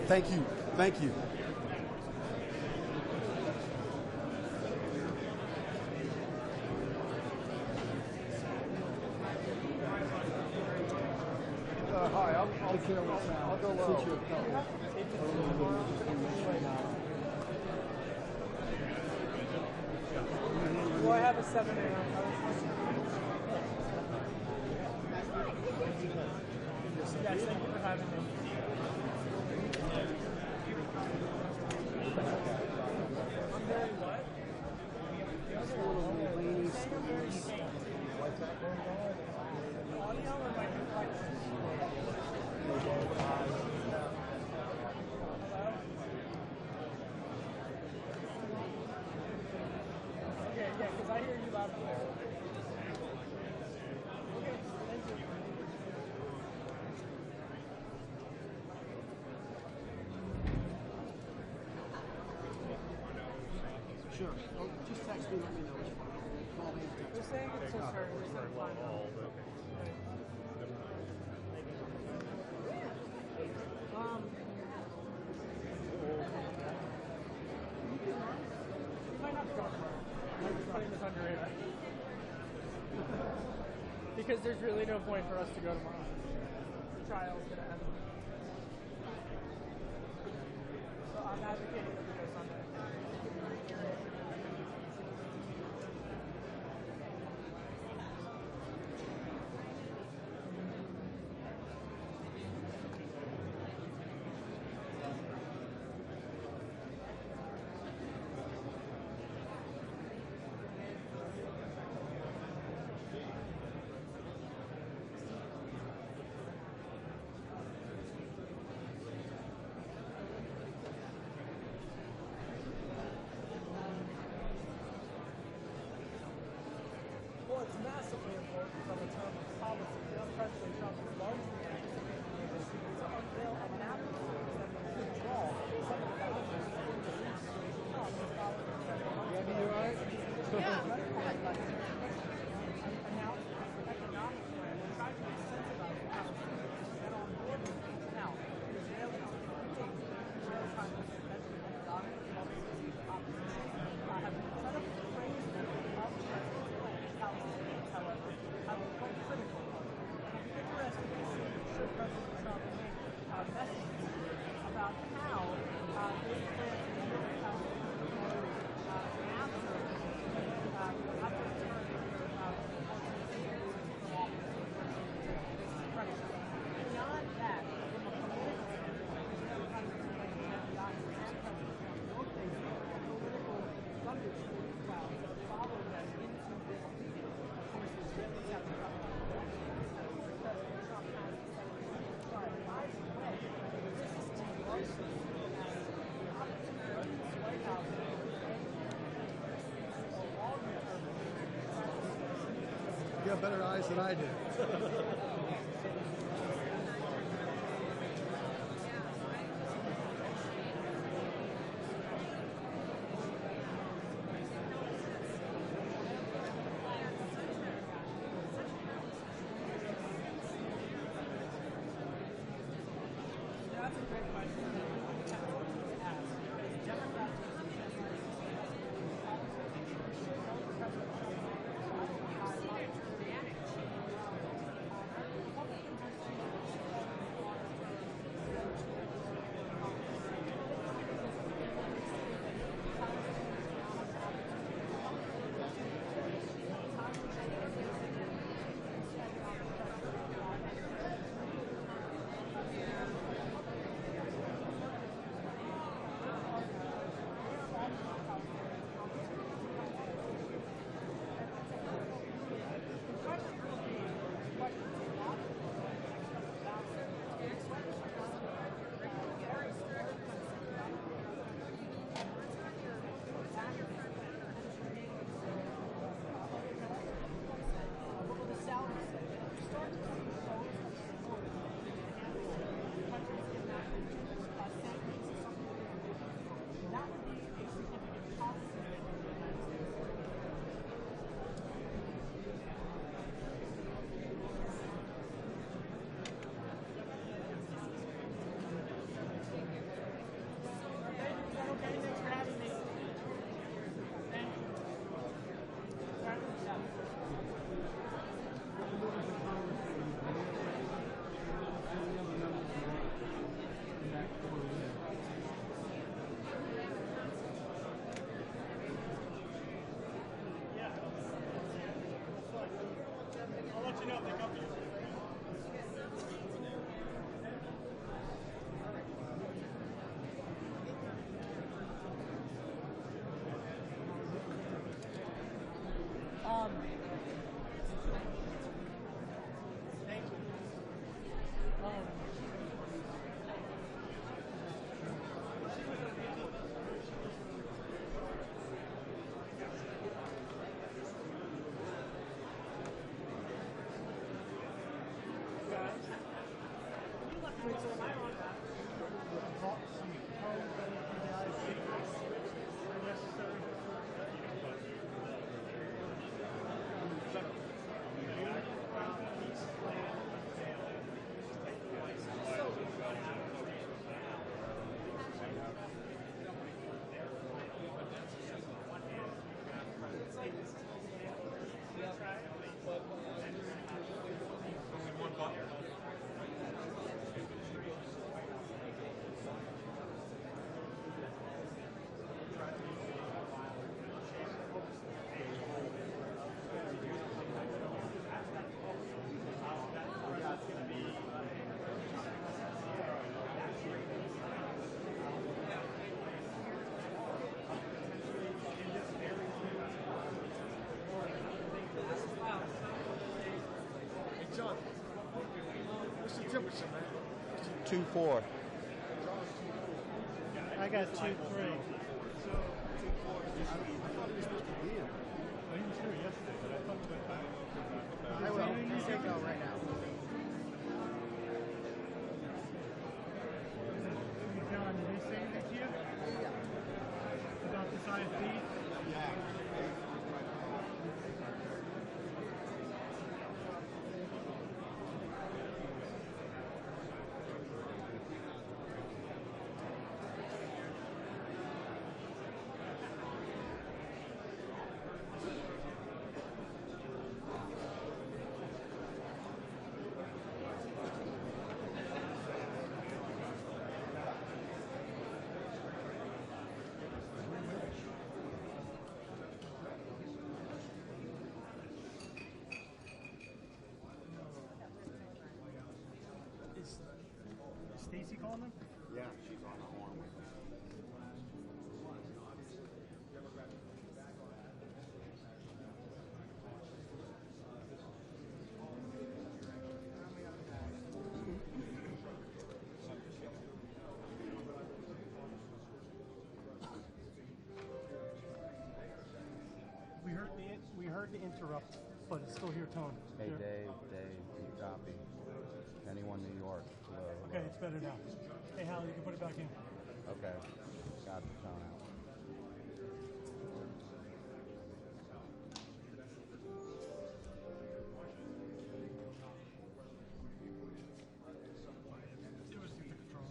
Thank you. Thank you. Hi, I'll go low. Do I have a 7 a.m.? Yes, thank you for having me. I'm very what? Audio or my complexion? Okay, yeah, because I hear you loud and clear. Okay, thank you. Sure. Oh, just text me, let me know. Call me. They're saying it's so certain. They're saying fine. You might not talk about it. I'm just putting this on your radar. Because there's really no point for us to go tomorrow. The trial's going to end. So I'm advocating that we go Sunday. Well, it's massively important from a term of policy. President Trump is largely anticipating this to unveil a map that will withdraw some of the benefits that will reach following the federal money. You right? Announced an economic plan to try to incentivize the House and on board with it. Now, Israelis trying to invest in economic policies opposition have been set up to praise the president's plan. Palestinians, however, have been quite critical of it. It'd be interesting to see should President Trump make messages about how they plan to deal with Palestinian authority after turning beyond that, from a political standpoint, like Netanyahu and President Trump both face political thunderstorms clouds that follow them into this meeting. Of course, the Israelis have to come President Trump has decided to start. By the way, this is too largely as the opportunity in the White House You have better eyes than I do. That's a great question. Thank you. John, what's the temperature, man? 2-4. I got 2-3. I thought it was supposed to be in. I didn't sure yesterday, but I thought it went back. I will. You take out right now. John, did they say anything to you? About this IFB? Yeah. Is Stacy calling them? Yeah, she's on the horn with me. We heard the interrupt, but it's still your tone. Hey, Here. Dave, you copy? Anyone New York? Hello. Okay, it's better now. Hey, Hal, you can put it back in. Okay. Got the tone out. It was the control.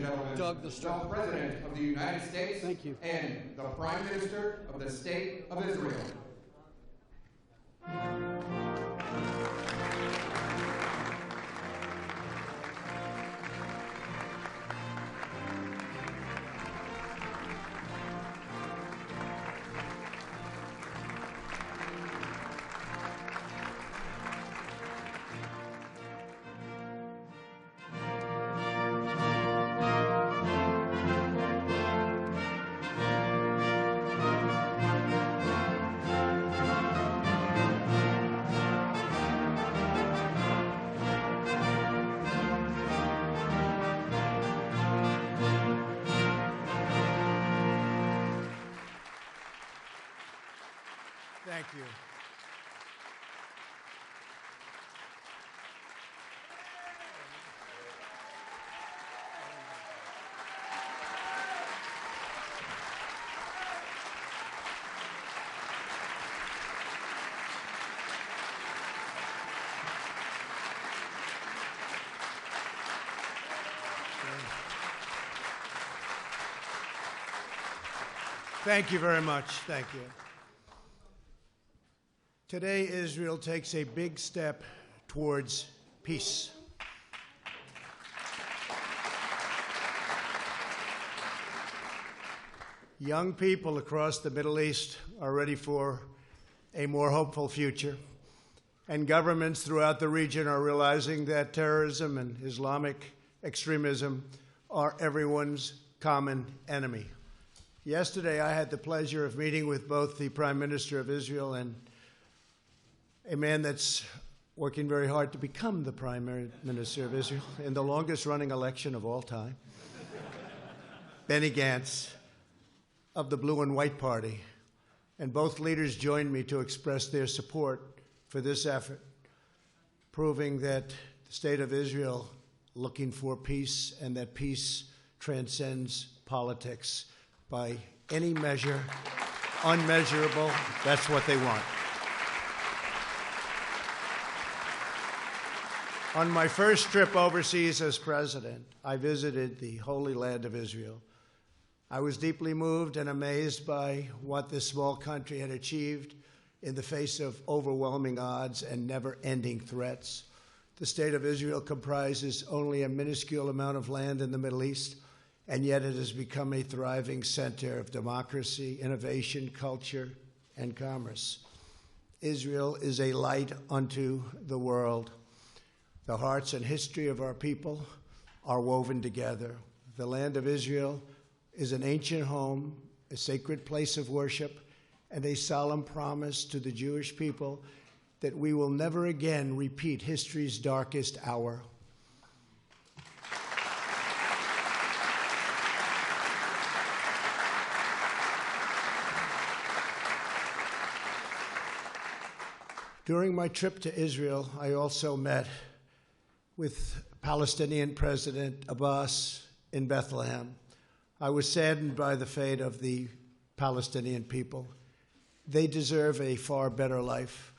gentlemen, Doug, the the President of the United States Thank you. and the Prime Minister of the State of Israel. Thank you. Thank you very much. Thank you. Today, Israel takes a big step towards peace. Young people across the Middle East are ready for a more hopeful future, and governments throughout the region are realizing that terrorism and Islamic extremism are everyone's common enemy. Yesterday, I had the pleasure of meeting with both the Prime Minister of Israel and a man that's working very hard to become the Prime Minister of Israel in the longest-running election of all time, Benny Gantz of the Blue and White Party. And both leaders joined me to express their support for this effort, proving that the state of Israel looking for peace and that peace transcends politics. By any measure, unmeasurable, that's what they want. On my first trip overseas as president, I visited the Holy Land of Israel. I was deeply moved and amazed by what this small country had achieved in the face of overwhelming odds and never-ending threats. The state of Israel comprises only a minuscule amount of land in the Middle East, and yet it has become a thriving center of democracy, innovation, culture, and commerce. Israel is a light unto the world. The hearts and history of our people are woven together. The land of Israel is an ancient home, a sacred place of worship, and a solemn promise to the Jewish people that we will never again repeat history's darkest hour. During my trip to Israel, I also met with Palestinian President Abbas in Bethlehem. I was saddened by the fate of the Palestinian people. They deserve a far better life.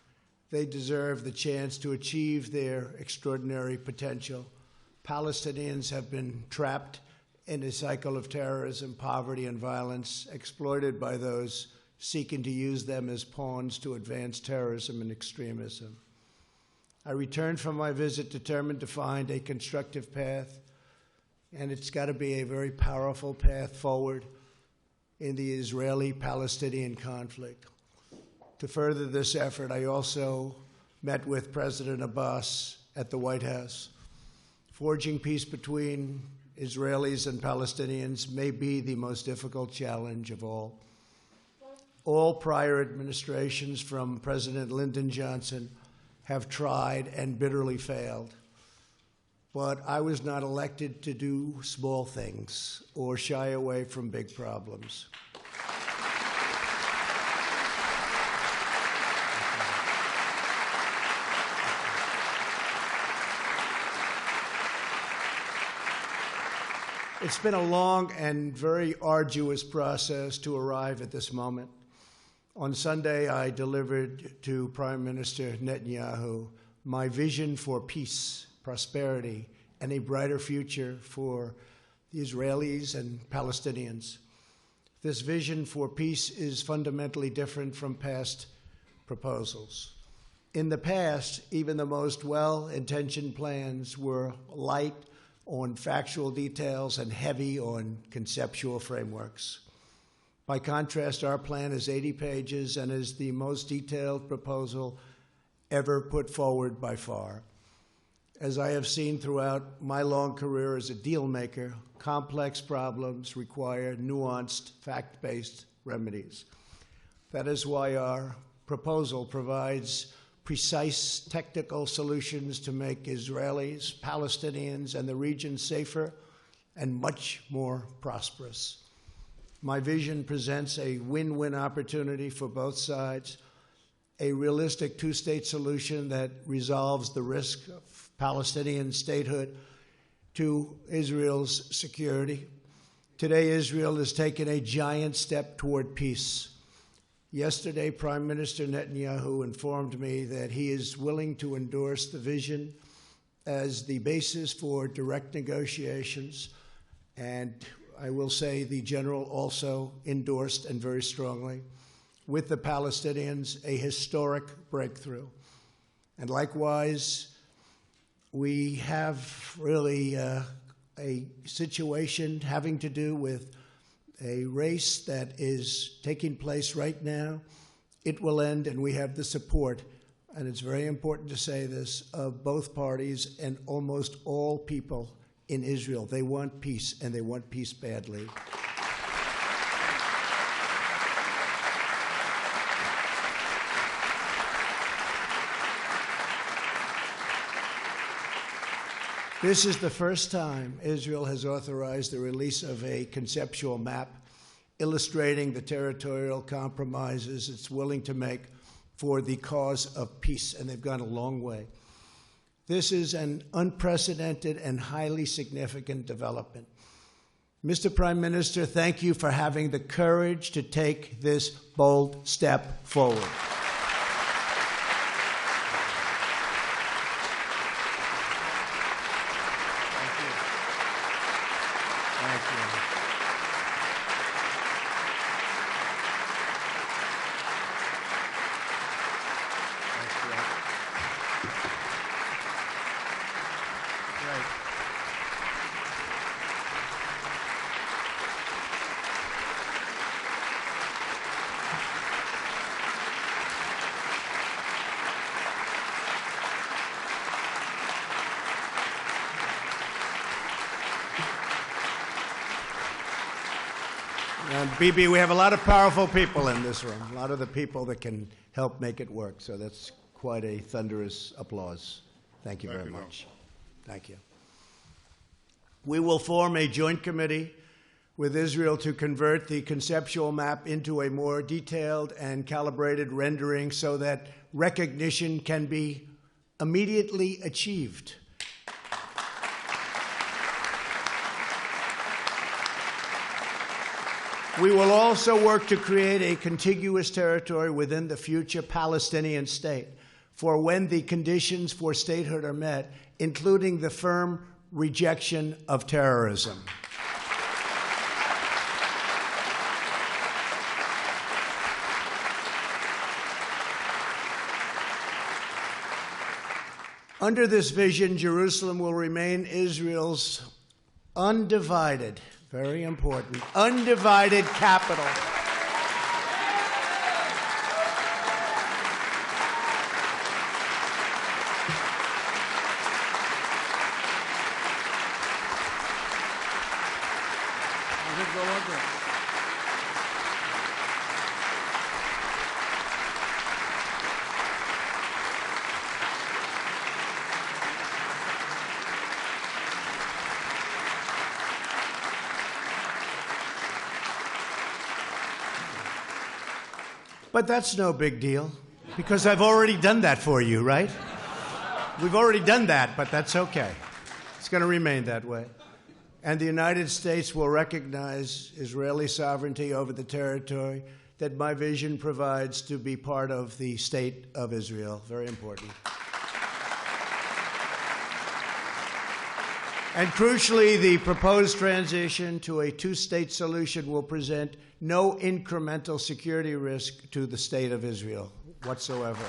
They deserve the chance to achieve their extraordinary potential. Palestinians have been trapped in a cycle of terrorism, poverty, and violence, exploited by those seeking to use them as pawns to advance terrorism and extremism. I returned from my visit determined to find a constructive path, and it's got to be a very powerful path forward in the Israeli-Palestinian conflict. To further this effort, I also met with President Abbas at the White House. Forging peace between Israelis and Palestinians may be the most difficult challenge of all. All prior administrations, from President Lyndon Johnson, have tried and bitterly failed. But I was not elected to do small things or shy away from big problems. It's been a long and very arduous process to arrive at this moment. On Sunday, I delivered to Prime Minister Netanyahu my vision for peace, prosperity, and a brighter future for the Israelis and Palestinians. This vision for peace is fundamentally different from past proposals. In the past, even the most well-intentioned plans were light on factual details and heavy on conceptual frameworks. By contrast, our plan is 80 pages and is the most detailed proposal ever put forward by far. As I have seen throughout my long career as a deal maker, complex problems require nuanced, fact-based remedies. That is why our proposal provides precise technical solutions to make Israelis, Palestinians, and the region safer and much more prosperous. My vision presents a win-win opportunity for both sides, a realistic two-state solution that resolves the risk of Palestinian statehood to Israel's security. Today, Israel has taken a giant step toward peace. Yesterday, Prime Minister Netanyahu informed me that he is willing to endorse the vision as the basis for direct negotiations, and I will say the general also endorsed, and very strongly, with the Palestinians, a historic breakthrough. And likewise, we have really a situation having to do with a race that is taking place right now. It will end, and we have the support, and it's very important to say this, of both parties and almost all people in Israel. They want peace, and they want peace badly. This is the first time Israel has authorized the release of a conceptual map illustrating the territorial compromises it's willing to make for the cause of peace, and they've gone a long way. This is an unprecedented and highly significant development. Mr. Prime Minister, thank you for having the courage to take this bold step forward. And Bibi, we have a lot of powerful people in this room, a lot of the people that can help make it work. So that's quite a thunderous applause. Thank you very much. Thank you. We will form a joint committee with Israel to convert the conceptual map into a more detailed and calibrated rendering so that recognition can be immediately achieved. We will also work to create a contiguous territory within the future Palestinian state for when the conditions for statehood are met, including the firm rejection of terrorism. Under this vision, Jerusalem will remain Israel's undivided, very important, undivided capital. But that's no big deal, because I've already done that for you, right? We've already done that, but that's okay. It's going to remain that way. And the United States will recognize Israeli sovereignty over the territory that my vision provides to be part of the state of Israel. Very important. And crucially, the proposed transition to a two-state solution will present no incremental security risk to the state of Israel whatsoever.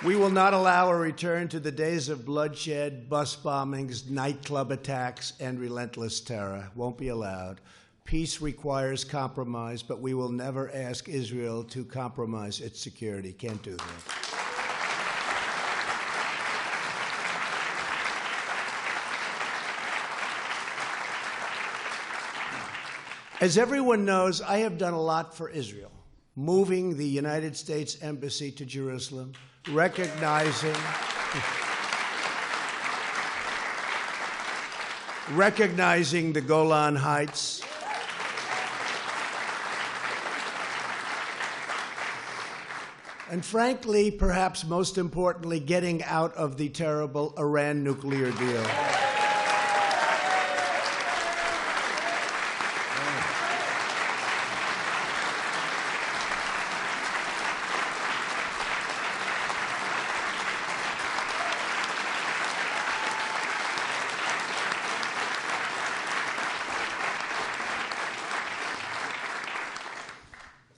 We will not allow a return to the days of bloodshed, bus bombings, nightclub attacks, and relentless terror. Won't be allowed. Peace requires compromise, but we will never ask Israel to compromise its security. Can't do that. As everyone knows, I have done a lot for Israel, moving the United States Embassy to Jerusalem, recognizing the Golan Heights, and frankly, perhaps most importantly, getting out of the terrible Iran nuclear deal.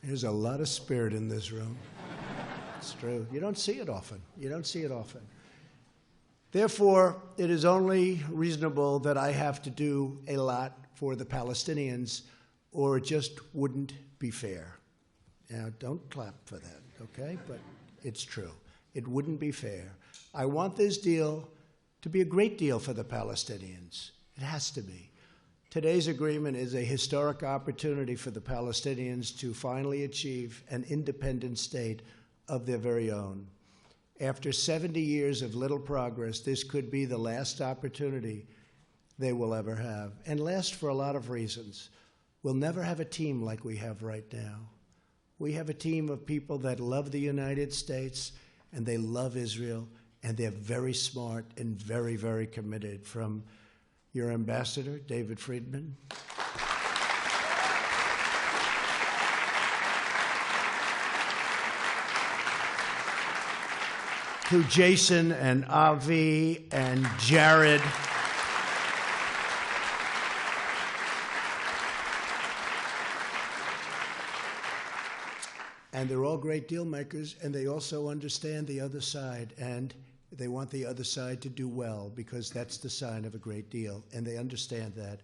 There's a lot of spirit in this room. It's true. You don't see it often. You don't see it often. Therefore, it is only reasonable that I have to do a lot for the Palestinians, or it just wouldn't be fair. Now, don't clap for that, okay? But it's true. It wouldn't be fair. I want this deal to be a great deal for the Palestinians. It has to be. Today's agreement is a historic opportunity for the Palestinians to finally achieve an independent state of their very own. After 70 years of little progress, this could be the last opportunity they will ever have, and last for a lot of reasons. We'll never have a team like we have right now. We have a team of people that love the United States, and they love Israel, and they're very smart and very, very committed, from your ambassador, David Friedman, to Jason and Avi and Jared, and they're all great deal makers, and they also understand the other side, and they want the other side to do well, because that's the sign of a great deal, and they understand that.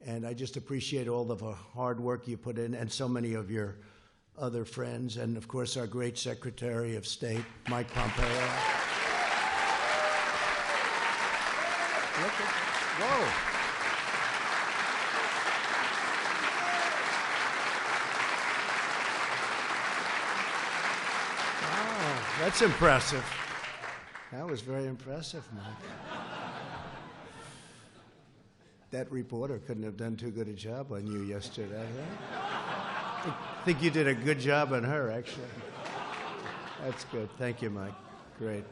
And I just appreciate all of the hard work you put in, and so many of your other friends, and of course our great Secretary of State, Mike Pompeo. Look at, whoa. Oh, that's impressive. That was very impressive, Mike. That reporter couldn't have done too good a job on you yesterday, right? I think you did a good job on her, actually. That's good. Thank you, Mike. Great.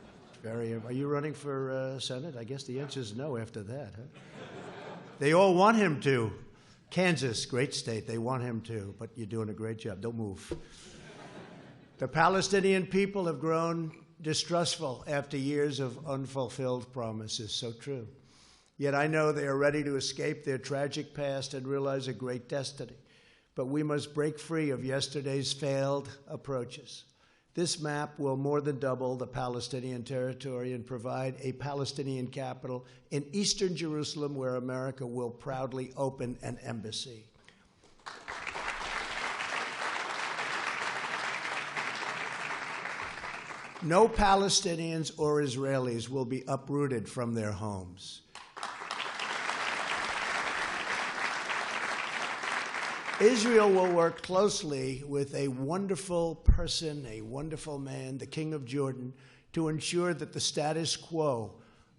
Are you running for Senate? I guess the answer is no after that, huh? They all want him to. Kansas, great state. They want him to, but you're doing a great job. Don't move. The Palestinian people have grown distrustful after years of unfulfilled promises. So true. Yet I know they are ready to escape their tragic past and realize a great destiny. But we must break free of yesterday's failed approaches. This map will more than double the Palestinian territory and provide a Palestinian capital in eastern Jerusalem, where America will proudly open an embassy. No Palestinians or Israelis will be uprooted from their homes. Israel will work closely with a wonderful person, a wonderful man, the King of Jordan, to ensure that the status quo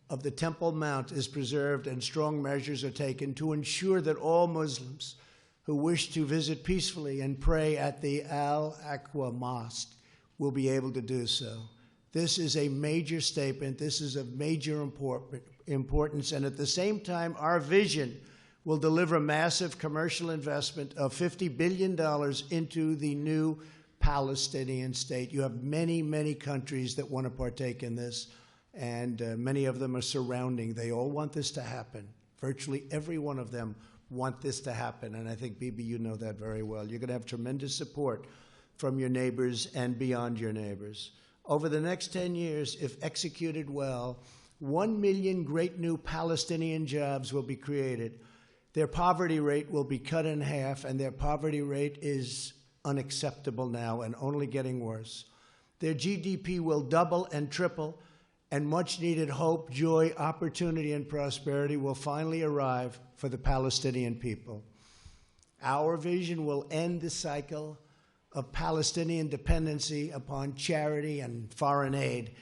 of the Temple Mount is preserved, and strong measures are taken to ensure that all Muslims who wish to visit peacefully and pray at the Al-Aqsa Mosque will be able to do so. This is a major statement. This is of major importance. And at the same time, our vision will deliver massive commercial investment of $50 billion into the new Palestinian state. You have many, many countries that want to partake in this. and many of them are surrounding. They all want this to happen. Virtually every one of them want this to happen, and I think, Bibi, you know that very well. You're going to have tremendous support from your neighbors and beyond your neighbors. Over the next 10 years, if executed well, 1 million great new Palestinian jobs will be created. Their poverty rate will be cut in half, and their poverty rate is unacceptable now and only getting worse. Their GDP will double and triple, and much-needed hope, joy, opportunity, and prosperity will finally arrive for the Palestinian people. Our vision will end the cycle of Palestinian dependency upon charity and foreign aid.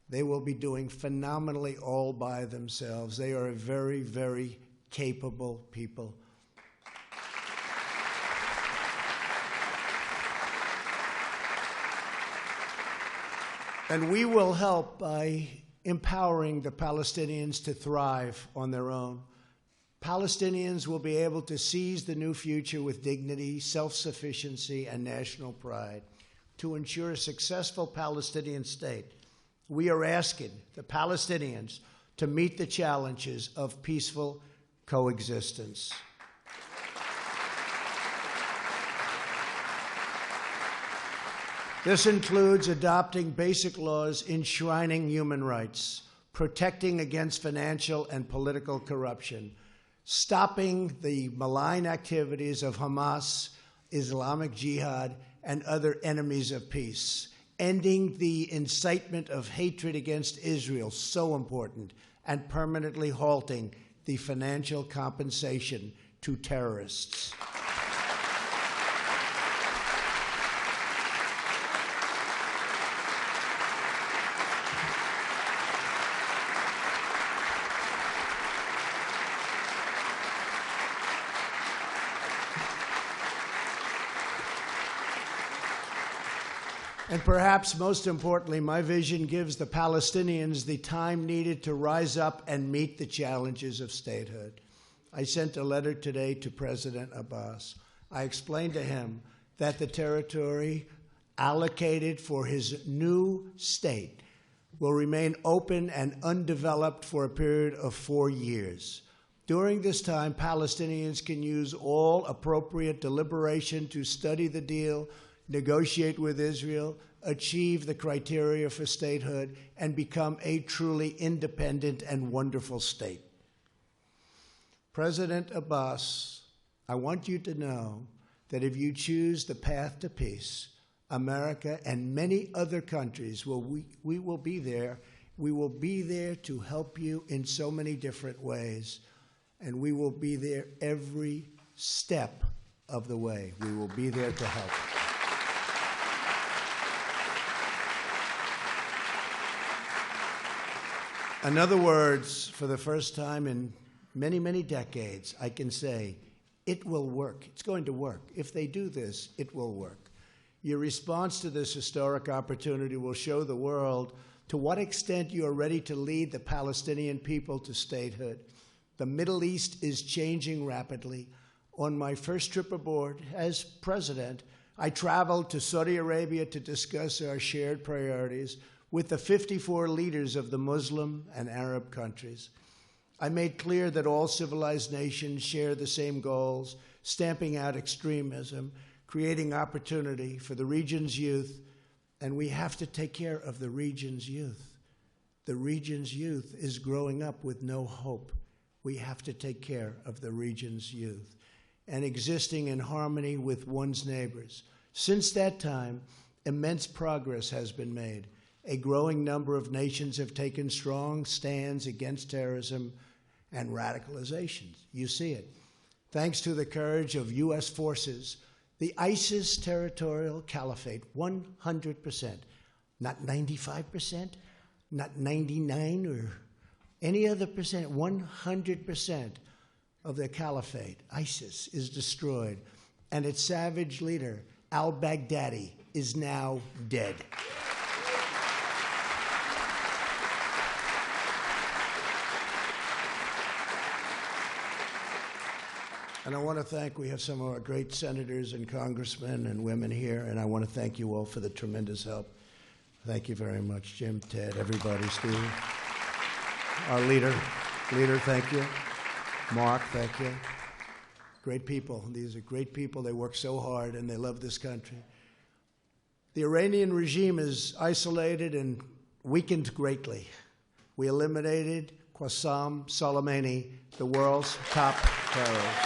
They will be doing phenomenally all by themselves. They are a very, very capable people. And we will help by empowering the Palestinians to thrive on their own. Palestinians will be able to seize the new future with dignity, self-sufficiency, and national pride. To ensure a successful Palestinian state, we are asking the Palestinians to meet the challenges of peaceful coexistence. This includes adopting basic laws enshrining human rights, protecting against financial and political corruption, stopping the malign activities of Hamas, Islamic Jihad, and other enemies of peace, ending the incitement of hatred against Israel, so important, and permanently halting the financial compensation to terrorists. And perhaps most importantly, my vision gives the Palestinians the time needed to rise up and meet the challenges of statehood. I sent a letter today to President Abbas. I explained to him that the territory allocated for his new state will remain open and undeveloped for a period of 4 years. During this time, Palestinians can use all appropriate deliberation to study the deal, negotiate with Israel, achieve the criteria for statehood, and become a truly independent and wonderful state. President Abbas, I want you to know that if you choose the path to peace, America and many other countries, we will be there. We will be there to help you in so many different ways, and we will be there every step of the way. We will be there to help. In other words, for the first time in many, many decades, I can say, it will work. It's going to work. If they do this, it will work. Your response to this historic opportunity will show the world to what extent you are ready to lead the Palestinian people to statehood. The Middle East is changing rapidly. On my first trip aboard as president, I traveled to Saudi Arabia to discuss our shared priorities with the 54 leaders of the Muslim and Arab countries. I made clear that all civilized nations share the same goals, stamping out extremism, creating opportunity for the region's youth, and we have to take care of the region's youth. The region's youth is growing up with no hope. We have to take care of the region's youth and existing in harmony with one's neighbors. Since that time, immense progress has been made. A growing number of nations have taken strong stands against terrorism and radicalization. You see it. Thanks to the courage of U.S. forces, the ISIS territorial caliphate, 100%, not 95%, not 99 or any other percent, 100% of the caliphate, ISIS, is destroyed, and its savage leader, al-Baghdadi, is now dead. And I want to thank, we have some of our great senators and congressmen and women here, and I want to thank you all for the tremendous help. Thank you very much, Jim, Ted, everybody, Steve. Our leader, thank you. Mark, thank you. Great people. These are great people. They work so hard, and they love this country. The Iranian regime is isolated and weakened greatly. We eliminated Qasem Soleimani, the world's top terrorist.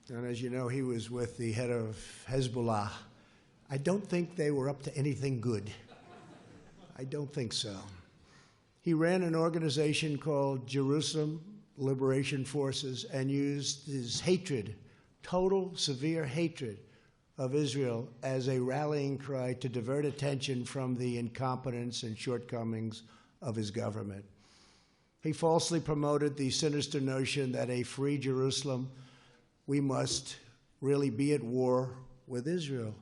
And as you know, he was with the head of Hezbollah. I don't think they were up to anything good. I don't think so. He ran an organization called Jerusalem Liberation Forces and used his hatred, total, severe hatred of Israel as a rallying cry to divert attention from the incompetence and shortcomings of his government. He falsely promoted the sinister notion that a free Jerusalem, we must really be at war with Israel.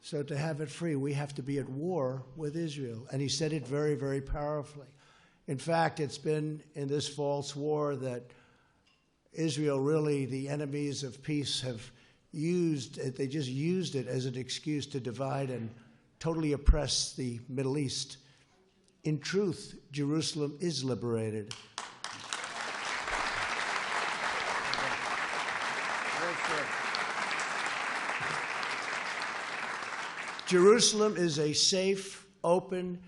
So to have it free, we have to be at war with Israel. And he said it very, very powerfully. In fact, it's been in this false war that Israel, really, the enemies of peace, have used it. They just used it as an excuse to divide and totally oppress the Middle East. In truth, Jerusalem is liberated. Jerusalem is a safe, open,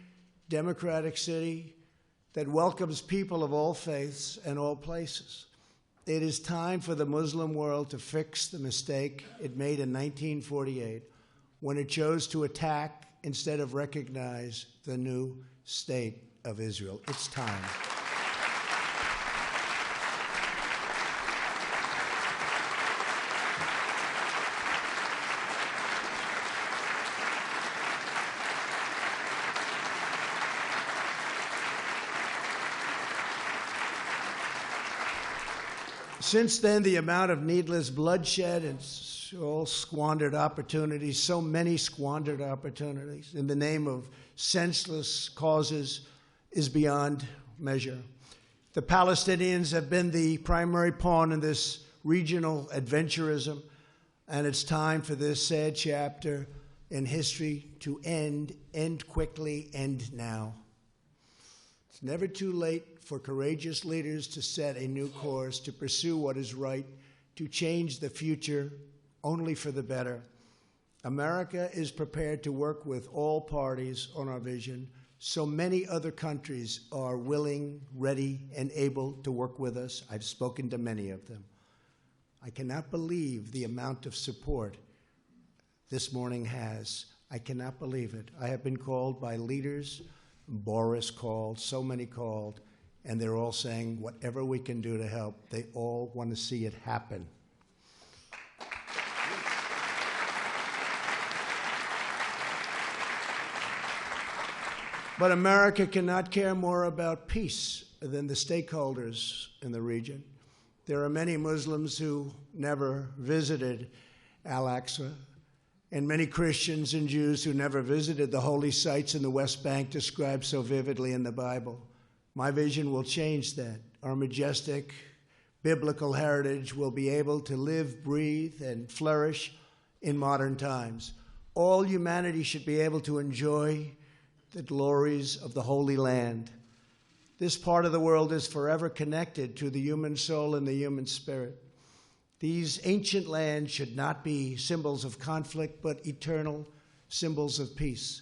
democratic city that welcomes people of all faiths and all places. It is time for the Muslim world to fix the mistake it made in 1948 when it chose to attack instead of recognize the new state of Israel. It's time. Since then, the amount of needless bloodshed and all squandered opportunities, so many squandered opportunities in the name of senseless causes, is beyond measure. The Palestinians have been the primary pawn in this regional adventurism, and it's time for this sad chapter in history to end quickly, end now. It's never too late for courageous leaders to set a new course, to pursue what is right, to change the future only for the better. America is prepared to work with all parties on our vision. So many other countries are willing, ready, and able to work with us. I've spoken to many of them. I cannot believe the amount of support this morning has. I cannot believe it. I have been called by leaders, Boris called, so many called, and they're all saying whatever we can do to help. They all want to see it happen. But America cannot care more about peace than the stakeholders in the region. There are many Muslims who never visited Al-Aqsa, and many Christians and Jews who never visited the holy sites in the West Bank described so vividly in the Bible. My vision will change that. Our majestic biblical heritage will be able to live, breathe, and flourish in modern times. All humanity should be able to enjoy the glories of the Holy Land. This part of the world is forever connected to the human soul and the human spirit. These ancient lands should not be symbols of conflict, but eternal symbols of peace.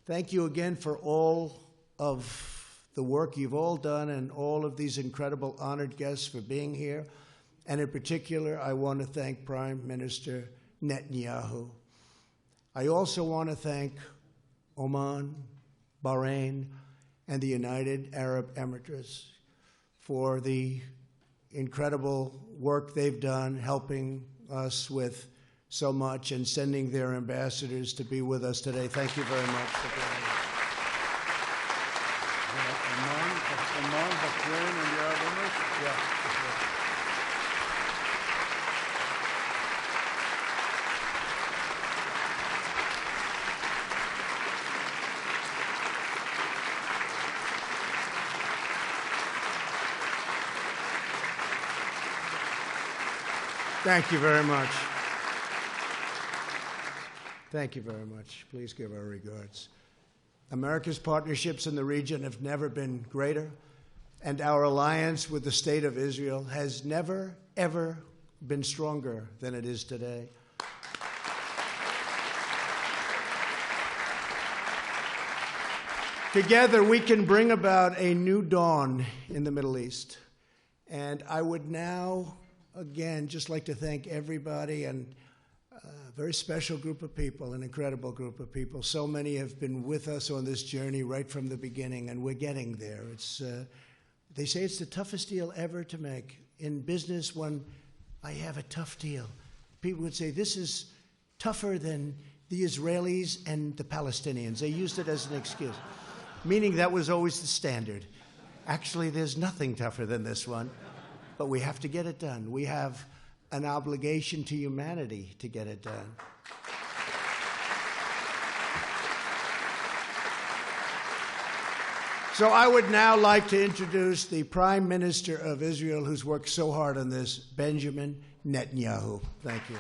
Thank you again for all of the work you've all done and all of these incredible honored guests for being here. And in particular, I want to thank Prime Minister Netanyahu. I also want to thank Oman, Bahrain, and the United Arab Emirates for the incredible work they've done helping us with so much and sending their ambassadors to be with us today. Thank you very much for being here. Oman, Bahrain, and the Arab Emirates? Yeah. Thank you very much. Thank you very much. Please give our regards. America's partnerships in the region have never been greater, and our alliance with the State of Israel has never, ever been stronger than it is today. Together, we can bring about a new dawn in the Middle East. And I would now, again, just like to thank everybody, and a very special group of people, an incredible group of people. So many have been with us on this journey right from the beginning, and we're getting there. They say it's the toughest deal ever to make. In business, when I have a tough deal, people would say, this is tougher than the Israelis and the Palestinians. They used it as an excuse, meaning that was always the standard. Actually, there's nothing tougher than this one, but we have to get it done. We have an obligation to humanity to get it done. So I would now like to introduce the Prime Minister of Israel, who's worked so hard on this, Benjamin Netanyahu. Thank you.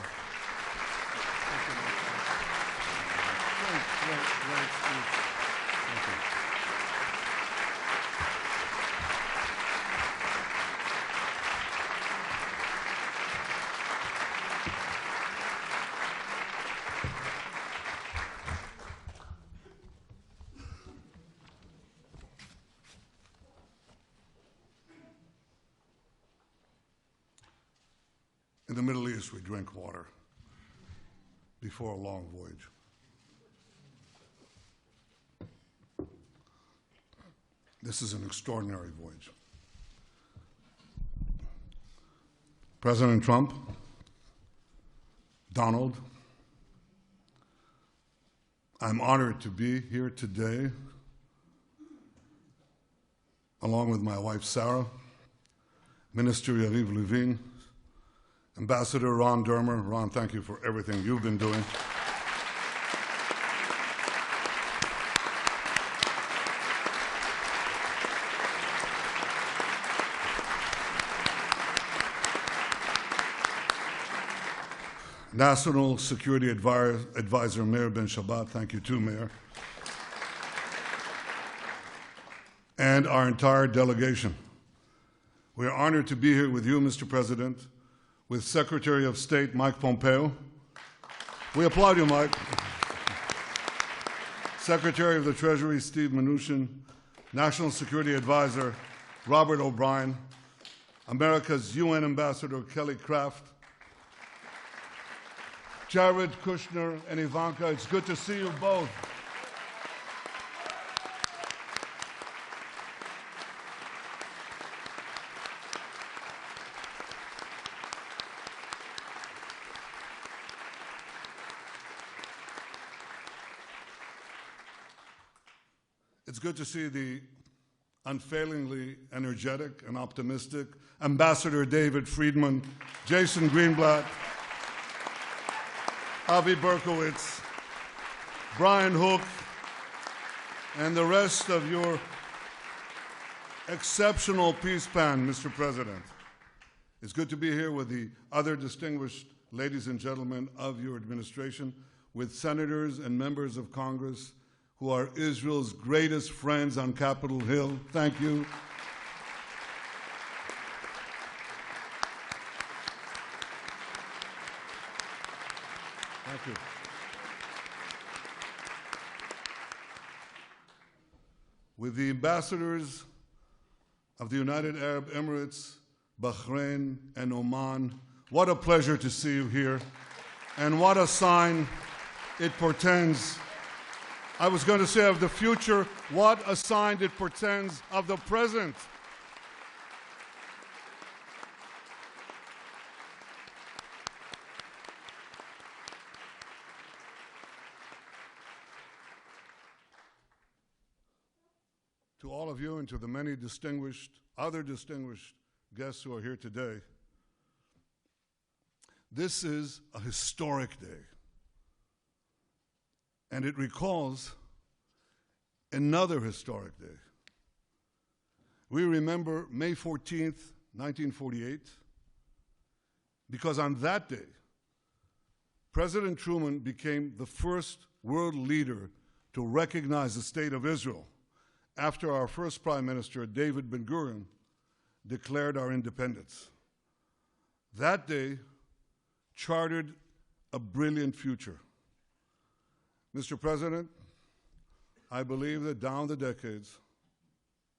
In the Middle East, we drink water before a long voyage. This is an extraordinary voyage. President Trump, Donald, I'm honored to be here today, along with my wife, Sarah, Minister Yariv Levin, Ambassador Ron Dermer. Ron, thank you for everything you've been doing. National Security Advisor Meir Ben Shabbat, thank you too, Mayor. And our entire delegation. We are honored to be here with you, Mr. President, with Secretary of State Mike Pompeo. We applaud you, Mike. Secretary of the Treasury Steve Mnuchin, National Security Advisor Robert O'Brien, America's UN Ambassador Kelly Craft, Jared Kushner and Ivanka, it's good to see you both. It's good to see the unfailingly energetic and optimistic Ambassador David Friedman, Jason Greenblatt, Avi Berkowitz, Brian Hook, and the rest of your exceptional peace band, Mr. President. It's good to be here with the other distinguished ladies and gentlemen of your administration, with senators and members of Congress who are Israel's greatest friends on Capitol Hill. Thank you. Thank you. With the ambassadors of the United Arab Emirates, Bahrain, and Oman, what a pleasure to see you here, and what a sign it portends. I was going to say of the future, what a sign it portends of the present. to all of you and to the many other distinguished guests who are here today, this is a historic day. And it recalls another historic day. We remember May 14th, 1948, because on that day, President Truman became the first world leader to recognize the state of Israel after our first Prime Minister, David Ben-Gurion, declared our independence. That day chartered a brilliant future. Mr. President, I believe that down the decades,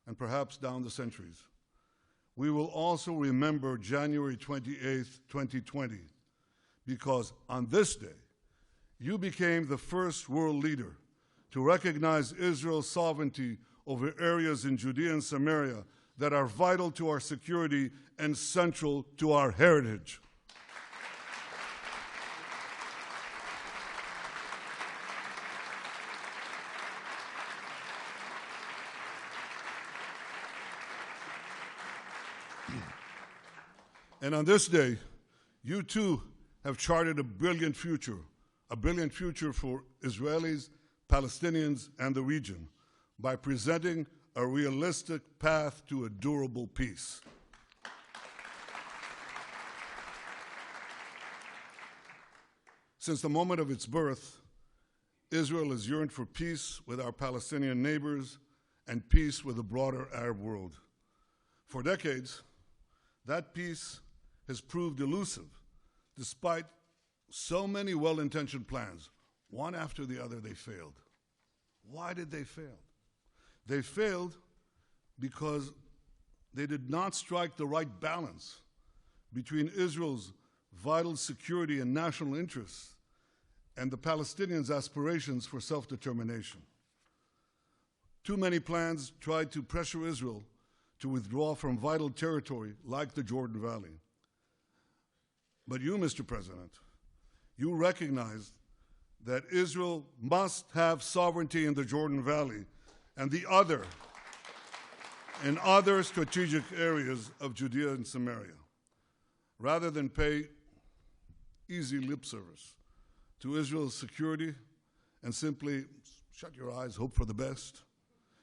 and perhaps down the centuries, we will also remember January 28th, 2020, because on this day, you became the first world leader to recognize Israel's sovereignty over areas in Judea and Samaria that are vital to our security and central to our heritage. And on this day, you too have charted a brilliant future for Israelis, Palestinians, and the region by presenting a realistic path to a durable peace. Since the moment of its birth, Israel has yearned for peace with our Palestinian neighbors and peace with the broader Arab world. For decades, that peace has proved elusive, despite so many well-intentioned plans. One after the other, they failed. Why did they fail? They failed because they did not strike the right balance between Israel's vital security and national interests and the Palestinians' aspirations for self-determination. Too many plans tried to pressure Israel to withdraw from vital territory like the Jordan Valley. But you, Mr. President, you recognized that Israel must have sovereignty in the Jordan Valley and in other strategic areas of Judea and Samaria. Rather than pay easy lip service to Israel's security and simply shut your eyes, hope for the best,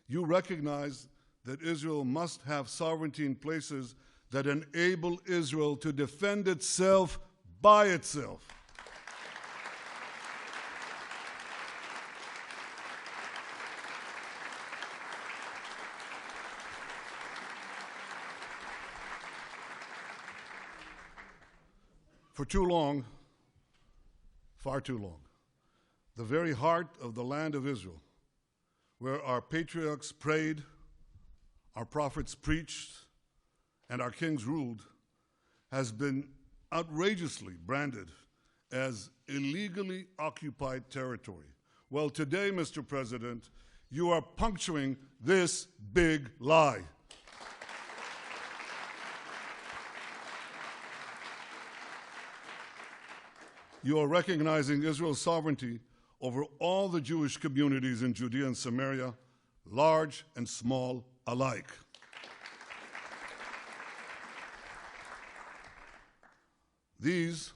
you recognize that Israel must have sovereignty in places that enable Israel to defend itself by itself. For too long, far too long, the very heart of the land of Israel, where our patriarchs prayed, our prophets preached, and our kings ruled, has been outrageously branded as illegally occupied territory. Well, today, Mr. President, you are puncturing this big lie. You are recognizing Israel's sovereignty over all the Jewish communities in Judea and Samaria, large and small alike. These,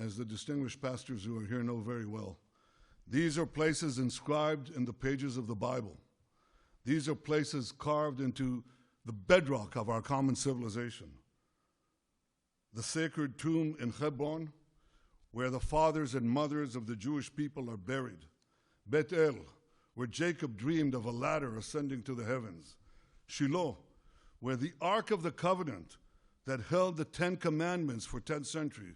as the distinguished pastors who are here know very well, these are places inscribed in the pages of the Bible. These are places carved into the bedrock of our common civilization. The sacred tomb in Hebron, where the fathers and mothers of the Jewish people are buried. Bet El, where Jacob dreamed of a ladder ascending to the heavens. Shiloh, where the Ark of the Covenant that held the 10 Commandments for centuries.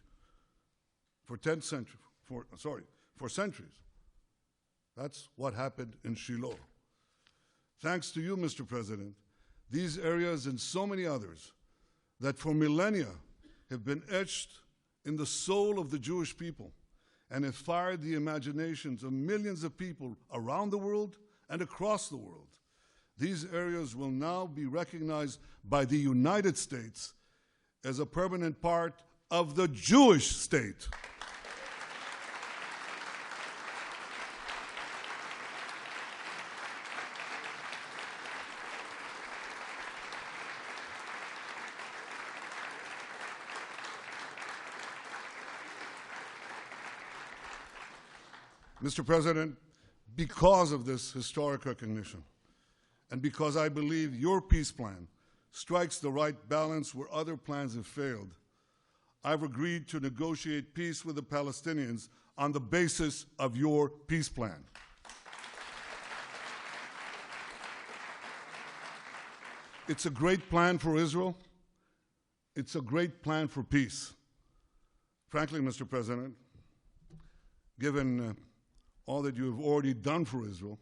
That's what happened in Shiloh. Thanks to you, Mr. President, these areas and so many others that for millennia have been etched in the soul of the Jewish people and have fired the imaginations of millions of people around the world and across the world. These areas will now be recognized by the United States as a permanent part of the Jewish state. Mr. President, because of this historic recognition, and because I believe your peace plan strikes the right balance where other plans have failed, I've agreed to negotiate peace with the Palestinians on the basis of your peace plan. It's a great plan for Israel. It's a great plan for peace. Frankly, Mr. President, given all that you have already done for Israel,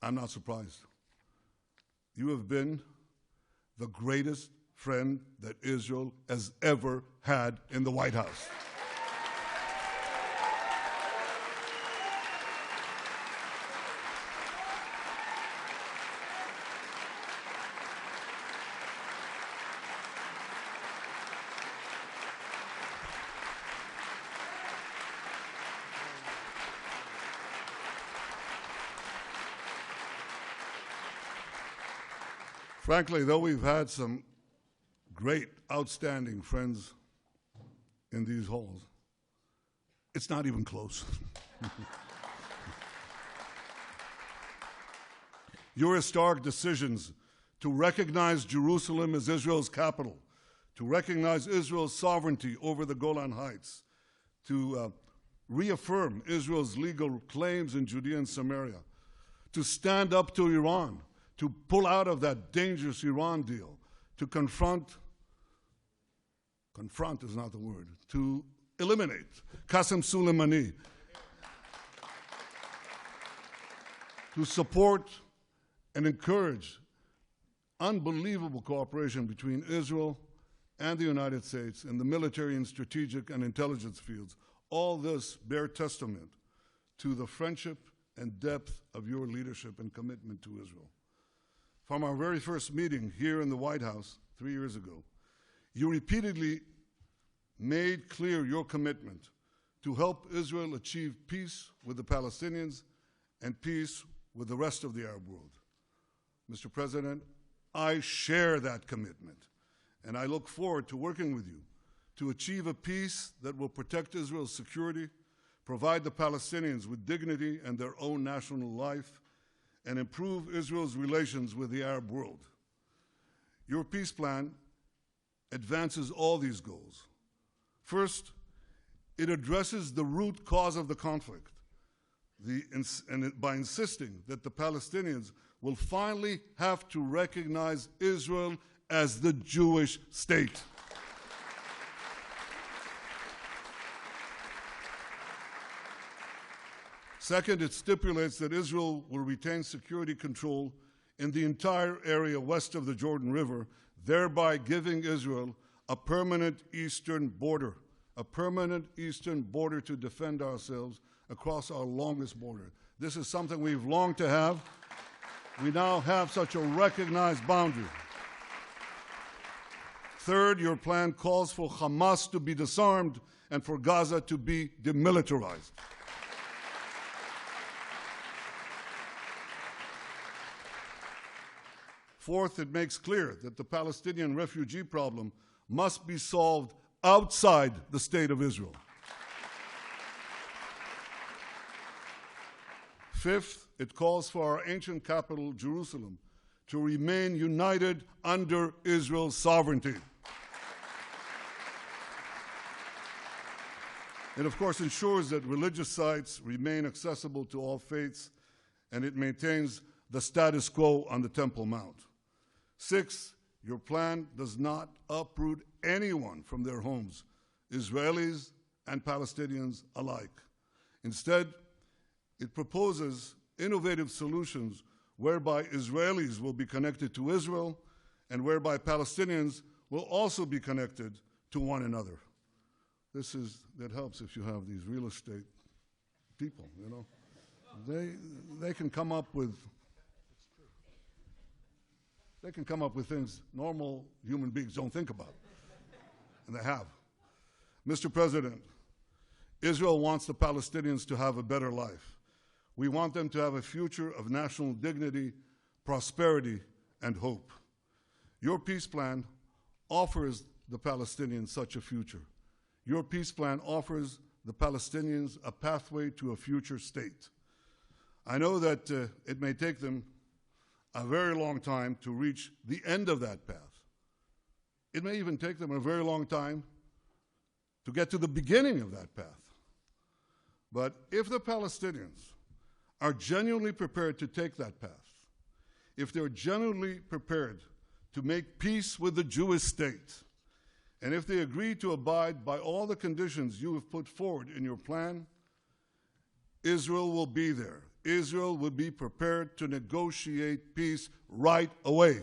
I'm not surprised. You have been the greatest friend that Israel has ever had in the White House. Frankly, though we've had some great, outstanding friends in these halls, it's not even close. Your historic decisions to recognize Jerusalem as Israel's capital, to recognize Israel's sovereignty over the Golan Heights, to reaffirm Israel's legal claims in Judea and Samaria, to stand up to Iran, to pull out of that dangerous Iran deal, to confront is not the word, to eliminate Qasem Soleimani, to support and encourage unbelievable cooperation between Israel and the United States in the military and strategic and intelligence fields. All this bear testament to the friendship and depth of your leadership and commitment to Israel. From our very first meeting here in the White House 3 years ago, you repeatedly made clear your commitment to help Israel achieve peace with the Palestinians and peace with the rest of the Arab world. Mr. President, I share that commitment, and I look forward to working with you to achieve a peace that will protect Israel's security, provide the Palestinians with dignity and their own national life, and improve Israel's relations with the Arab world. Your peace plan advances all these goals. First, it addresses the root cause of the conflict, by insisting that the Palestinians will finally have to recognize Israel as the Jewish state. Second, it stipulates that Israel will retain security control in the entire area west of the Jordan River, thereby giving Israel a permanent eastern border to defend ourselves across our longest border. This is something we've longed to have. We now have such a recognized boundary. Third, your plan calls for Hamas to be disarmed and for Gaza to be demilitarized. Fourth, it makes clear that the Palestinian refugee problem must be solved outside the state of Israel. Fifth, it calls for our ancient capital, Jerusalem, to remain united under Israel's sovereignty. It, of course, ensures that religious sites remain accessible to all faiths, and it maintains the status quo on the Temple Mount. Sixth, your plan does not uproot anyone from their homes, Israelis and Palestinians alike. Instead, it proposes innovative solutions whereby Israelis will be connected to Israel and whereby Palestinians will also be connected to one another. That helps if you have these real estate people, you know. They can come up with things normal human beings don't think about, and they have. Mr. President, Israel wants the Palestinians to have a better life. We want them to have a future of national dignity, prosperity, and hope. Your peace plan offers the Palestinians such a future. Your peace plan offers the Palestinians a pathway to a future state. I know that it may take them a very long time to reach the end of that path. It may even take them a very long time to get to the beginning of that path. But if the Palestinians are genuinely prepared to take that path, if they're genuinely prepared to make peace with the Jewish state, and if they agree to abide by all the conditions you have put forward in your plan, Israel will be there. Israel will be prepared to negotiate peace right away.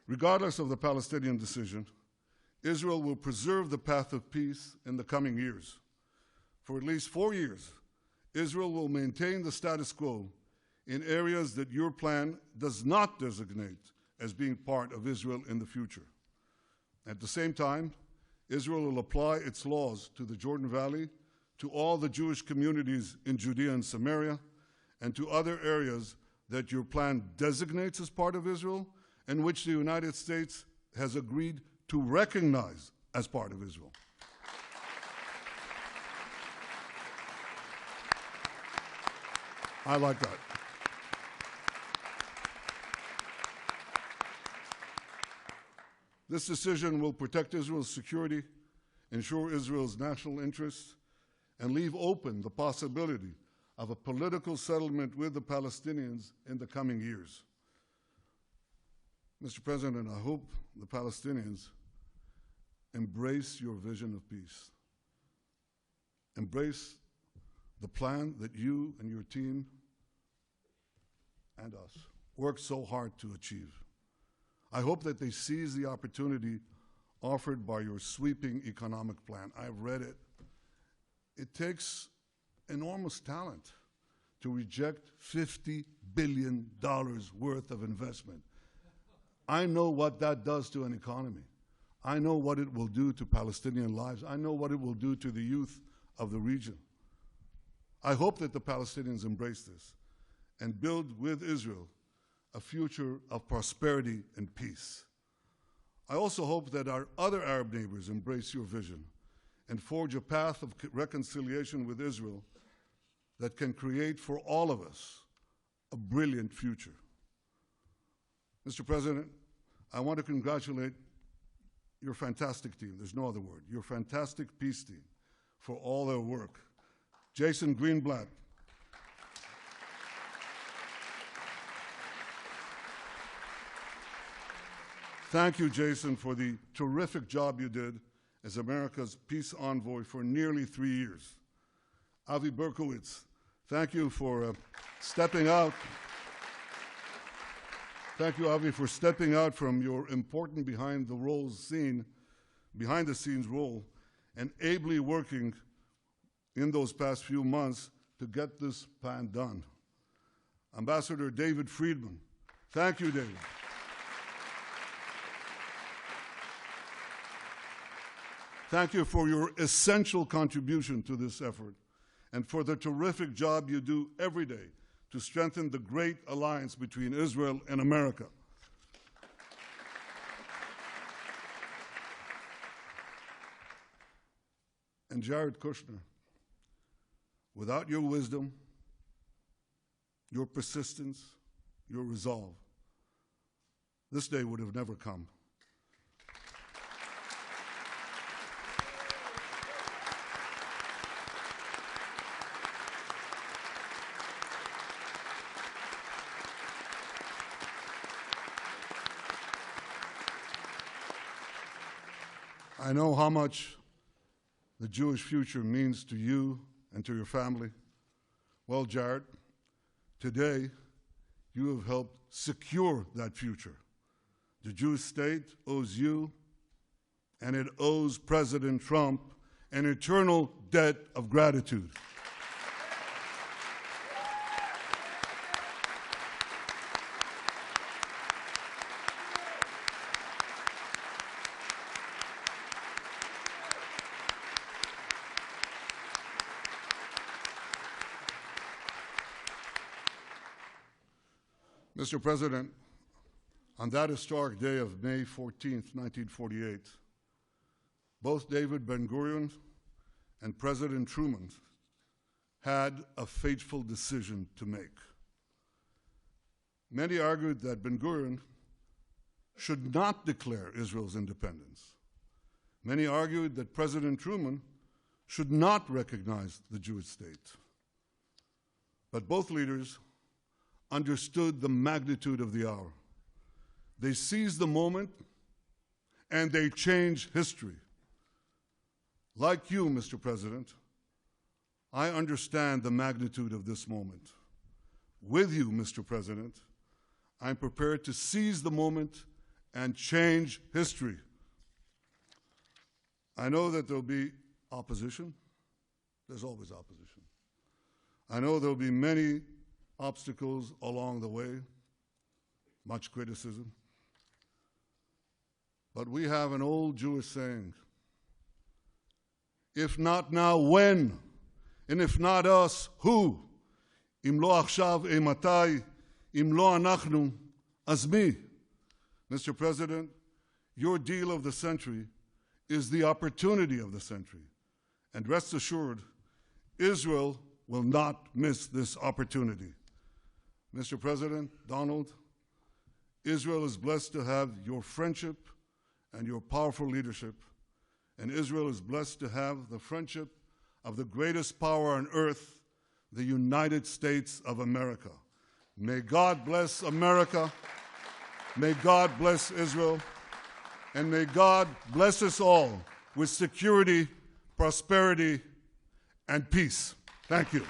Regardless of the Palestinian decision, Israel will preserve the path of peace in the coming years. For at least 4 years, Israel will maintain the status quo in areas that your plan does not designate as being part of Israel in the future. At the same time, Israel will apply its laws to the Jordan Valley, to all the Jewish communities in Judea and Samaria, and to other areas that your plan designates as part of Israel, and which the United States has agreed to recognize as part of Israel. I like that. This decision will protect Israel's security, ensure Israel's national interests, and leave open the possibility of a political settlement with the Palestinians in the coming years. Mr. President, I hope the Palestinians embrace your vision of peace. Embrace the plan that you and your team and us worked so hard to achieve. I hope that they seize the opportunity offered by your sweeping economic plan. I've read it. It takes enormous talent to reject $50 billion worth of investment. I know what that does to an economy. I know what it will do to Palestinian lives. I know what it will do to the youth of the region. I hope that the Palestinians embrace this and build with Israel a future of prosperity and peace. I also hope that our other Arab neighbors embrace your vision and forge a path of reconciliation with Israel that can create for all of us a brilliant future. Mr. President, I want to congratulate your fantastic team, there's no other word, your fantastic peace team for all their work. Jason Greenblatt, thank you, Jason, for the terrific job you did as America's peace envoy for nearly 3 years. Avi Berkowitz, thank you for stepping out. Thank you, Avi, for stepping out from your important behind-the-scenes role and ably working in those past few months to get this plan done. Ambassador David Friedman, thank you, David. Thank you for your essential contribution to this effort and for the terrific job you do every day to strengthen the great alliance between Israel and America. And Jared Kushner, without your wisdom, your persistence, your resolve, this day would have never come. I know how much the Jewish future means to you and to your family. Well, Jared, today you have helped secure that future. The Jewish state owes you, and it owes President Trump, an eternal debt of gratitude. Mr. President, On that historic day of May 14th, 1948, both David Ben-Gurion and President Truman had a fateful decision to make. Many argued that Ben-Gurion should not declare Israel's independence. Many argued that President Truman should not recognize the Jewish state. But both leaders understood the magnitude of the hour. They seized the moment and they changed history. Like you, Mr. President, I understand the magnitude of this moment. With you, Mr. President, I'm prepared to seize the moment and change history. I know that there'll be opposition. There's always opposition. I know there'll be many obstacles along the way, much criticism. But we have an old Jewish saying, if not now, when? And if not us, who? Im lo achshav, matai, im lo anachnu, az mi? Mr. President, your deal of the century is the opportunity of the century. And rest assured, Israel will not miss this opportunity. Mr. President, Donald, Israel is blessed to have your friendship and your powerful leadership, and Israel is blessed to have the friendship of the greatest power on earth, the United States of America. May God bless America, may God bless Israel, and may God bless us all with security, prosperity, and peace. Thank you.